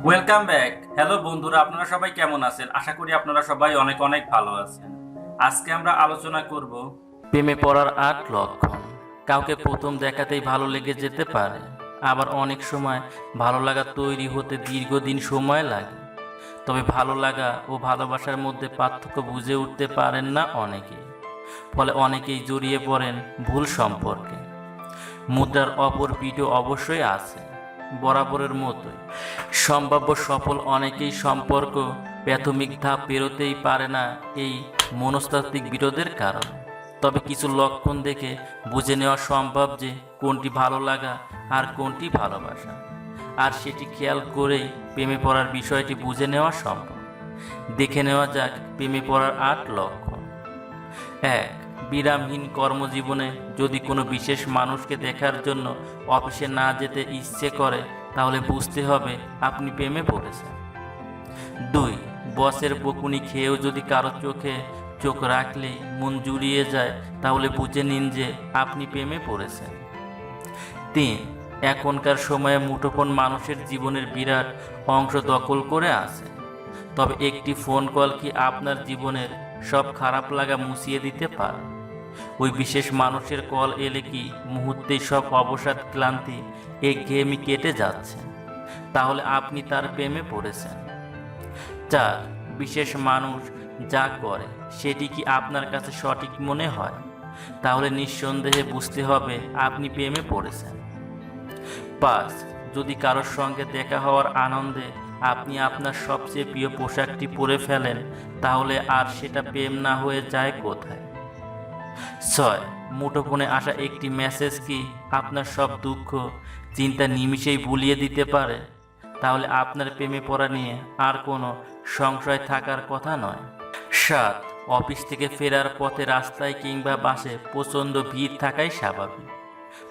Welcome back. Hello বন্ধুরা, আপনারা সবাই কেমন আছেন? আশা করি আপনারা সবাই অনেক অনেক ভালো আছেন। আজকে আমরা আলোচনা করব প্রেমে পড়ার ৮ লক্ষণ। কাউকে প্রথম দেখাতেই ভালো লেগে যেতে পারে, আবার অনেক সময় ভালো লাগা তৈরি হতে দীর্ঘদিন সময় লাগে। তবে ভালো লাগা ও ভালোবাসার মধ্যে পার্থক্য বুঝে উঠতে পারেন না অনেকেই। ফলে অনেকেই জড়িয়ে পড়েন ভুল সম্পর্কে। মুদ্রার অপর পিঠও অবশ্যই আছে, বরাবরের মতোই সম্ভাব্য সফল অনেকেই সম্পর্ক প্রাথমিক ধাপ পেরোতেই পারে না এই মনস্তাত্ত্বিক বিরোধের কারণে। তবে কিছু লক্ষণ দেখে বুঝে নেওয়া সম্ভব যে কোনটি ভালো লাগা আর কোনটি ভালোবাসা, আর সেটি খেয়াল করেই প্রেমে পড়ার বিষয়টি বুঝে নেওয়া সম্ভব। দেখে নেওয়া যাক প্রেমে পড়ার ৮ লক্ষণ। ১. বিরামহীন কর্মজীবনে যদি কোনো বিশেষ মানুষকে দেখার জন্য অফিসে না যেতে ইচ্ছে করে, তাহলে বুঝতে হবে আপনি প্রেমে পড়েছেন। ২. বসের বকুনি খেয়েও যদি কারো চোখে চোখ রাখলেই মন জুড়িয়ে যায়, তাহলে বুঝে নিন যে আপনি প্রেমে পড়েছেন। ৩. এখনকার সময়ে মুঠোফোন মানুষের জীবনের বিরাট অংশ দখল করে আছে। তবে একটি ফোন কল কি আপনার জীবনের সব খারাপ লাগা মুছিয়ে দিতে পারে? ওই বিশেষ মানুষের কল এলে কি মুহূর্তেই সব অবসাদ, ক্লান্তি, একঘেয়েমি কেটে যাচ্ছে? তাহলে আপনি তার প্রেমে পড়েছেন। ৪. বিশেষ মানুষ যা করে সেটি কি আপনার কাছে সঠিক মনে হয়? তাহলে নিঃসন্দেহে বুঝতে হবে আপনি প্রেমে পড়েছেন। ৫. যদি কারোর সঙ্গে দেখা হওয়ার আনন্দে আপনি আপনার সবচেয়ে প্রিয় পোশাকটি পরে ফেলেন, তাহলে আর সেটা প্রেম না হয়ে যায় কোথায়? ৬. মুঠোফোনে আসা একটি মেসেজ কি আপনার সব দুঃখ, চিন্তা নিমিষেই ভুলিয়ে দিতে পারে? তাহলে আপনার প্রেমে পড়া নিয়ে আর কোনো সংশয় থাকার কথা নয়। ৭. অফিস থেকে ফেরার পথে রাস্তায় কিংবা বাসে প্রচণ্ড ভিড় থাকাই স্বাভাবিক।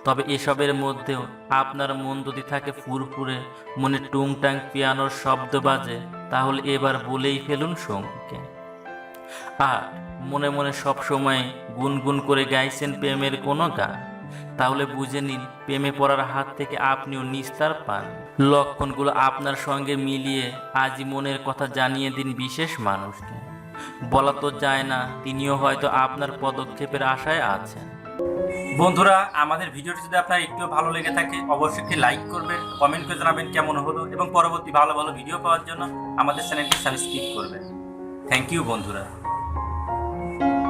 তবে এসবের মধ্যেও আপনার মন যদি থাকে ফুরফুরে, মনে টুংটাং পিয়ানোর শব্দ বাজে, তাহলে এবার বলেই ফেলুন সঙ্গীকে। আর মনে মনে সবসময় গুনগুন করে গাইছেন প্রেমের কোনো গান, তাহলে বুঝে নিন প্রেমে পড়ার হাত থেকে আপনিও নিস্তার পান। লক্ষণগুলো আপনার সঙ্গে মিলিয়ে আজই মনের কথা জানিয়ে দিন বিশেষ মানুষকে। বলা তো যায় না, তিনিও হয়তো আপনার পদক্ষেপের আশায় আছেন। বন্ধুরা, আমাদের ভিডিওটি যদি আপনার একটু ভালো লেগে থাকে অবশ্যই একটি লাইক করবেন, কমেন্ট করে জানাবেন কেমন হলো, এবং পরবর্তী ভালো ভালো ভিডিও পাওয়ার জন্য আমাদের চ্যানেলটি সাবস্ক্রাইব করবেন। থ্যাংক ইউ বন্ধুরা।